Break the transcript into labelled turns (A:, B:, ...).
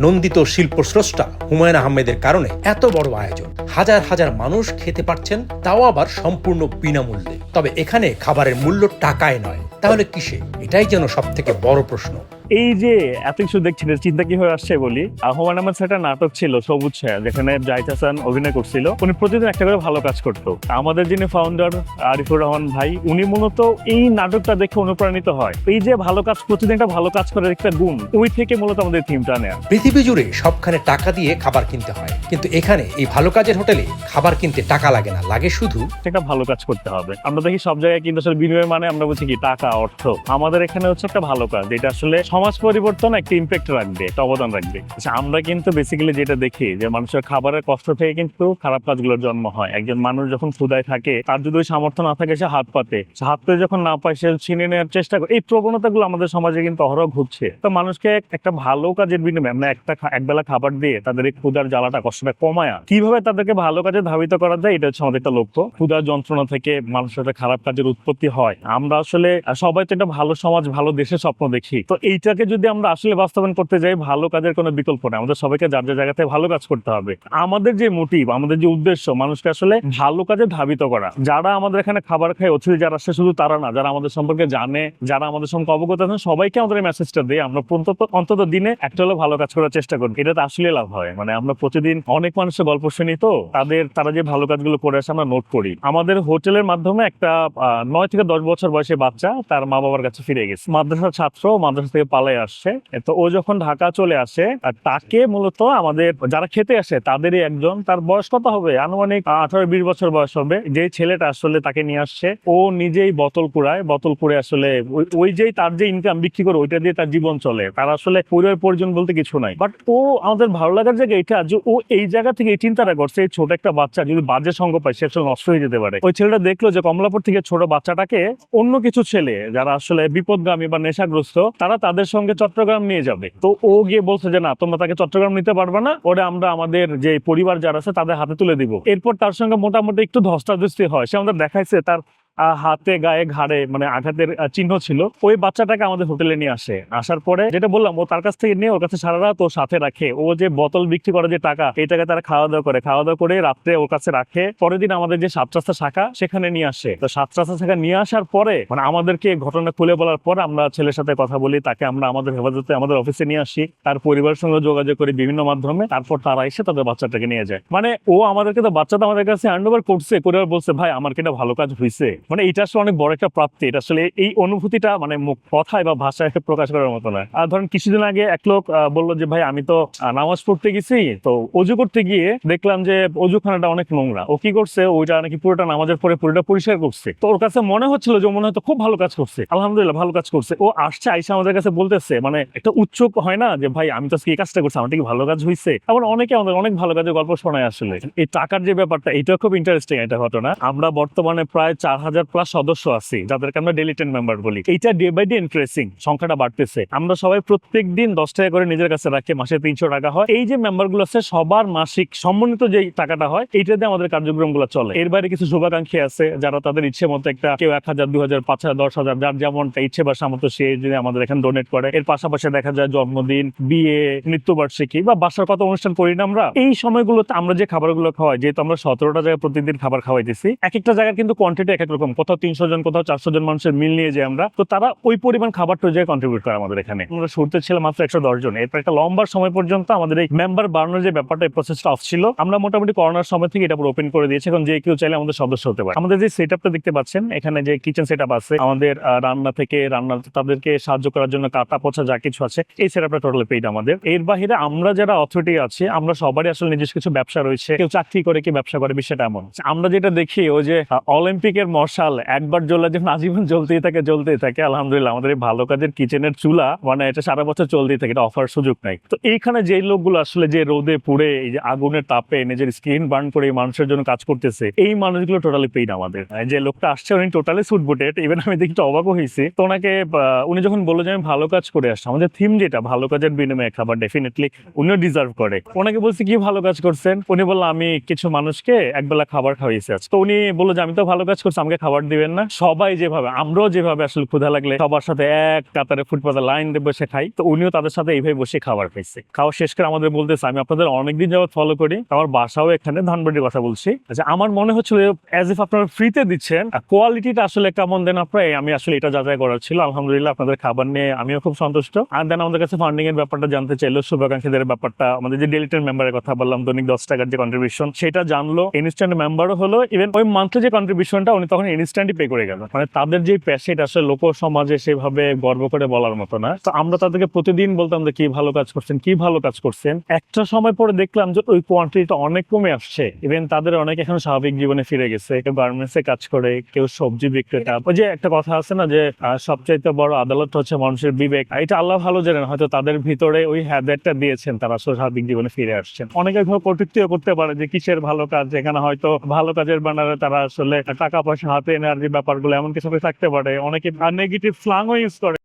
A: নন্দিত শিল্পস্রষ্টা হুমায়ুন আহমেদের কারণে এত বড় আয়োজন, হাজার হাজার মানুষ খেতে পারছেন, তাও আবার সম্পূর্ণ বিনামূল্যে। তবে এখানে খাবারের মূল্য টাকায় নয়, তাহলে কিসে? এটাই যেন সব থেকে বড় প্রশ্ন।
B: এই যে এত কিছু দেখছেন, চিন্তা কি হয়ে আসছে বলি। হুমায়ুন আহমেদ একটা নাটক ছিল সবুজ ছায়া, যেখানে জাহিদ হাসান অভিনয় করছিল। উনি প্রতিদিন একটা করে ভালো কাজ করতো। আমাদের যিনি ফাউন্ডার আরিফুর রহমান ভাই, উনি মূলত এই নাটকটা দেখে অনুপ্রাণিত হয়। এই যে ভালো কাজ, প্রতিদিন একটা ভালো কাজ করার একটা গুণ, ওই থেকে মূলত আমাদের থিমটা নেয়া।
A: পৃথিবী জুড়ে সবখানে টাকা দিয়ে খাবার কিনতে হয়, কিন্তু এখানে এই ভালো কাজের হোটেলে খাবার কিনতে টাকা লাগে না, লাগে শুধু
B: একটা ভালো কাজ করতে হবে। আমরা দেখি সব জায়গায় কিন্তু আসলে বিনিময় মানে আমরা বলছি কি টাকা, অর্থ। আমাদের এখানে হচ্ছে একটা ভালো কাজ, যেটা আসলে সমাজ পরিবর্তন একটা ইম্প্যাক্ট রাখবে, একটা অবদান রাখবে। আমরা কিন্তু বেসিক্যালি যেটা দেখি যে মানুষের খাবারের কষ্ট থেকে কিন্তু খারাপ কাজগুলোর জন্ম হয়। একজন মানুষ যখন ক্ষুধায় থাকে, তার যদি ওই সামর্থ্য না থাকে, সে হাত পাতে, যখন না পায় সে ছিনিয়ে নেওয়ার চেষ্টা করে। এই প্রবণতাগুলো আমাদের সমাজে কিন্তু অহরহ ঘটছে। তো মানুষকে একটা ভালো কাজের বিনিময়ে আমরা একবেলা খাবার দিয়ে তাদের এই ক্ষুধার জ্বালাটা, কষ্টটা কমায়া কিভাবে তাদেরকে ভালো কাজে ধাবিত করা যায়, এটা হচ্ছে আমাদের একটা লক্ষ্য। ক্ষুধার যন্ত্রণা থেকে মানুষের একটা খারাপ কাজের উৎপত্তি হয়। আমরা আসলে সবাই তো একটা ভালো সমাজ, ভালো দেশের স্বপ্ন দেখি। তো এইটাকে যদি আমরা আসলে বাস্তবায়ন করতে যাই, ভালো কাজের কোনো বিকল্প নেই। আমাদের সবাইকে যার যার জায়গাতে ভালো কাজ করতে হবে। আমাদের যে মোটিভ, আমাদের যে উদ্দেশ্য, মানুষকে আসলে ভালো কাজে ধাবিত করা। যারা আমাদের এখানে খাবার খায়, অতিথি যারা আসে, শুধু তারা না, যারা আমাদের সম্পর্কে জানে, যারা আমাদের সম্পর্কে অবগত আছেন, সবাইকে আমাদের এই মেসেজটা দিয়ে আমরা অন্তত দিনে একটা হলো ভালো কাজ করার চেষ্টা করি। এটাতে আসলে লাভ হয়। মানে আমরা প্রতিদিন অনেক মানুষের গল্প শুনি, তো তারা যে ভালো কাজগুলো করে আসে আমরা নোট করি। আমাদের হোটেলের মাধ্যমে একটা 9 থেকে 10 বছর বয়সী বাচ্চা তার মা বাবার কাছে ফিরে গেছে। মাদ্রাসার ছাত্র, মাদ্রাসা থেকে পালিয়ে আসছে। তো ও যখন ঢাকা চলে আসে, তাকে মূলত আমাদের যারা খেতে আসে তাদেরই একজন, তার বয়স কত হবে, আনুমানিক 18-20 বছর বয়স হবে, যে ছেলেটা আসলে তাকে নিয়ে আসছে। ও নিজেই বোতল কুড়ে আসলে ওই যে তার যে ইনকাম বিক্রি করে, ওইটা দিয়ে তার জীবন চলে। তার আসলে পরিবার পরিজন বলতে কিছু নাই। বাট ও আমাদের ভালো লাগার জায়গা এটা যে ও এই জায়গা থেকে এই চিন্তাটা করছে, এই ছোট একটা বাচ্চা যদি বাজে সঙ্গ পায়, সে আসলে নষ্ট হয়ে যেতে পারে। ওই ছেলেটা দেখলো যে কমলাপুর থেকে ছোট বাচ্চাটাকে অন্য কিছু ছেলে যারা আসলে বিপদগামী বা নেশাগ্রস্ত, তারা তাদের সঙ্গে চট্টগ্রাম নিয়ে যাবে। তো ও গিয়ে বলছে যে না, তোমরা তাকে চট্টগ্রাম নিতে পারবে না, ওটা আমরা আমাদের যে পরিবার যারা আছে তাদের হাতে তুলে দিব। এরপর তার সঙ্গে মোটামুটি একটু ধস্তাধস্তি হয়। সে আমাদের দেখাইছে তার হাতে, গায়ে, ঘাড়ে মানে আঘাতের চিহ্ন ছিল। ওই বাচ্চাটাকে আমাদের হোটেলে নিয়ে আসে। আসার পরে যেটা বললাম, ও তার কাছ থেকে নিয়ে ওর কাছে সারা রাত ও সাথে রাখে। ও যে বোতল বিক্রি করে যে টাকা, এই টাকা তারা খাওয়া দাওয়া করে রাত্রে ওর কাছে রাখে। পরের দিন আমাদের যে 7 রাস্তা শাখা, সেখানে নিয়ে আসে। তো 7 রাস্তা শাখা নিয়ে আসার পরে মানে আমাদেরকে ঘটনা খুলে বলার পর আমরা ছেলের সাথে কথা বলি, তাকে আমরা আমাদের হেফাজতে আমাদের অফিসে নিয়ে আসি, তার পরিবারের সঙ্গে যোগাযোগ করি বিভিন্ন মাধ্যমে। তারপর তারা এসে তাদের বাচ্চাটাকে নিয়ে যায়। মানে ও আমাদেরকে তো বাচ্চাটা আমাদের কাছে হ্যান্ড ওভার করছে, করে বলছে ভাই আমার কিনা ভালো কাজ হয়েছে। মানে এটা আসলে অনেক বড় একটা প্রাপ্তি। এটা আসলে এই অনুভূতিটা মানে কথায় বা ভাষায় প্রকাশ করার মতো নয়। আর ধরেন কিছুদিন আগে এক লোক বললো যে ভাই আমি তো নামাজ পড়তে গেছি, তো অজু করতে গিয়ে দেখলাম যে অজুখানাটা অনেক নোংরা। ও কি করছে, ওইটা নাকি পুরোটা নামাজের পরে পুরোটা পরিষ্কার করছে। তো ওর কাছে মনে হচ্ছিল যে মনে হয়তো খুব ভালো কাজ করছে, আলহামদুলিল্লাহ ভালো কাজ করছে। ও আসছে, আইসা আমাদের কাছে বলতেছে, মানে একটা উৎসুক হয় না যে ভাই আমি তো এই কাজটা করছি, আমার কি ভালো কাজ হয়েছে। আবার অনেকে আমাদের অনেক ভালো কাজের গল্প শোনায়। আসলে এই টাকার যে ব্যাপারটা, এটা খুব ইন্টারেস্টিং একটা ঘটনা। আমরা বর্তমানে প্রায় 4000+ সদস্য আছি, যাদেরকে আমরা ডেলি 10 মেম্বার বলি। এইটা ডে বাই ডে ইনক্রিজিং, সংখ্যাটা বাড়তেছে। আমরা সবাই প্রত্যেক দিন 10 টাকা করে নিজের কাছে রাখি, মাসে 300 টাকা হয়। এই যে মেম্বার গুলো আছে, সবার মাসিক সম্মানিত যে টাকাটা হয়, এইটা দিয়ে আমাদের কার্যক্রম গুলো চলে। এর বাইরে কিছু শুভাকাঙ্ক্ষী আছে যারা তাদের ইচ্ছে মতো একটা, কেউ 1000, 2000, 5000, 10,000, যার যেমন ইচ্ছে বা সামর্থ্য সে যদি আমাদের এখানে ডোনেট করে। এর পাশাপাশি দেখা যায় জন্মদিন, বিয়ে, মৃত্যুবার্ষিকী বা বাসার কত অনুষ্ঠান করি না আমরা। এই সময়গুলোতে আমরা যে খাবারগুলো খাওয়াই, যেহেতু আমরা 17টা জায়গায় প্রতিদিন খাবার খাওয়াইতেছি, এক একটা জায়গার কিন্তু কোয়ান্টিটি এক এক রকম। কোথাও 300 জন, কোথাও 400 জন মানুষের মিল নিয়ে যাই আমরা। তো তারা ওই পরিমাণ খাবারটা জায়গায় কন্ট্রিবিউট করে আমাদের এখানে। আমরা শুরুতে ছিল মাত্র 110 জন। এরপর একটা লম্বা সময় পর্যন্ত আমাদের এই মেম্বার বাড়ানোর যে ব্যাপারটা, এই প্রসেসটা অফ ছিল। আমরা মোটামুটি করোনার সময় থেকে এটা পুরো ওপেন করে দিয়েছি। এখন যে কেউ চাইলে আমাদের সদস্য হতে পারে। আমাদের যে সেটআপটা দেখতে পাচ্ছেন, এখানে যে কিচেন সেটআপ আছে, আমাদের রান্না তাদেরকে সাহায্য করার জন্য কাটা পোছা যা কিছু আছে, এই সেটআপটা টোটালি পেইড আমাদের। এর বাইরে আমরা যারা অথরিটি আছে, আমরা সবারই আসলে নিজস্ব কিছু ব্যবসা রয়েছে। কেউ চাকরি করে, কেউ ব্যবসা করে, বিষয়টা এমন। আমরা যেটা দেখি, ওই যে অলিম্পিকের মশাল একবার জ্বলে যখন আজীবন জ্বলতেই থাকে। আলহামদুলিল্লাহ আমাদের এই ভালো কাজের কিচেনের চুলা মানে এটা সারা বছর চলতেই থাকে, এটা অফার সুযোগ নাই। তো এইখানে যে লোকগুলো আসলে যে রোদে পুড়ে, এই যে আগুনের তাপে নিজের স্কিন বার্ন করে মানুষের জন্য কাজ করতেছে, এই মানুষগুলো টোটালি পেইড আমাদের। যে লোকটা আসছে উনি টোটালি সুট বুটেড। ইভেন আমি দেখি অবাকও হয়েছি। তো ওনাকে উনি যখন বললো যে আমি ভালো কাজ করে আসছি, আমাদের থিম যেটা ভালো কাজের বিনিময়ে খাবার, ডেফিনেটলি উনিও ডিজার্ভ করে। ওনাকে বলছি কি ভালো কাজ করছেন, উনি বললো আমি কিছু মানুষকে একবেলা খাবার খাওয়াইছি। তো উনি বললো যে আমি তো ভালো কাজ করছি, আমাকে খাবার দিবেন না, সবাই যেভাবে, আমরাও যেভাবে আসলে ক্ষুধা লাগলে সবার সাথে এক কাতারে ফুটপাতে লাইন দিয়ে বসে খাই, তো উনিও তাদের সাথে এইভাবে বসে খাবার খাইছে। খাওয়া শেষ করে আমাদের বলতেছে, আমি আপনাদের অনেকদিন যাবত ফলো করি, আমার বাসাও এখানে, ধানবাড়ির কথা বলছি। আচ্ছা, আমার মনে হচ্ছিল অ্যাজ ইফ আপনারা ফ্রিতে দিচ্ছেন, কোয়ালিটিটা আসলে কেমন দেন আপনারা, আমি আসলে এটা যাচাই করার ছিল। আলহামদুলিল্লাহ আপনাদের খাবার নিয়ে আমিও খুব সন্তুষ্ট। আর দেন আমাদের কাছে ফান্ডিং এর ব্যাপারটা জানতে চাইলো, শুভাকাঙ্ক্ষীদের ব্যাপারটা, আমাদের যে ডেলিটেড মেম্বারের কথা বললাম, দৈনিক 10 টাকার যে কন্ট্রিবিউশন সেটা জানলো, ইনস্ট্যান্ট মেম্বারও হলো। ইভেন ওই মান্থলি যে কন্ট্রিবিউশনটা উনি তখন ইনস্ট্যান্টই পে করে গেল। মানে তাদের যে প্যাশন আসলে লোক সমাজে সেভাবে গর্ব করে বলার মতো না। তো আমরা তাদেরকে প্রতিদিন বলতাম যে কি ভালো কাজ করছেন, কি ভালো কাজ করছেন। একটা সময় পরে দেখলাম যে ওই কোয়ান্টিটিটা অনেক কমে আসছে। ইভেন তাদের অনেক এখন স্বাভাবিক জীবনে ফিরে গেছে, কেউ গার্মেন্টস এ কাজ করে, কেউ সবজি বিক্রেতা। ওই যে একটা কথা আছে না যে সবচাইতে বড় আদালত হচ্ছে মানুষের বিবেক, এটা আল্লাহ ভালো জানেন, হয়তো তাদের ভিতরে ওই হ্যাবিটটা দিয়েছেন, তারা আসলে স্বাভাবিক জীবনে ফিরে আসছেন। অনেকে কটূক্তিও করতে পারে যে কিসের ভালো কাজ, যেখানে হয়তো ভালো কাজের বানারে তারা আসলে টাকা পয়সা হাতে নেওয়ার যে ব্যাপারগুলো এমন কিছু থাকতে পারে, অনেকে নেগেটিভ স্ল্যাংও ইউজ করে।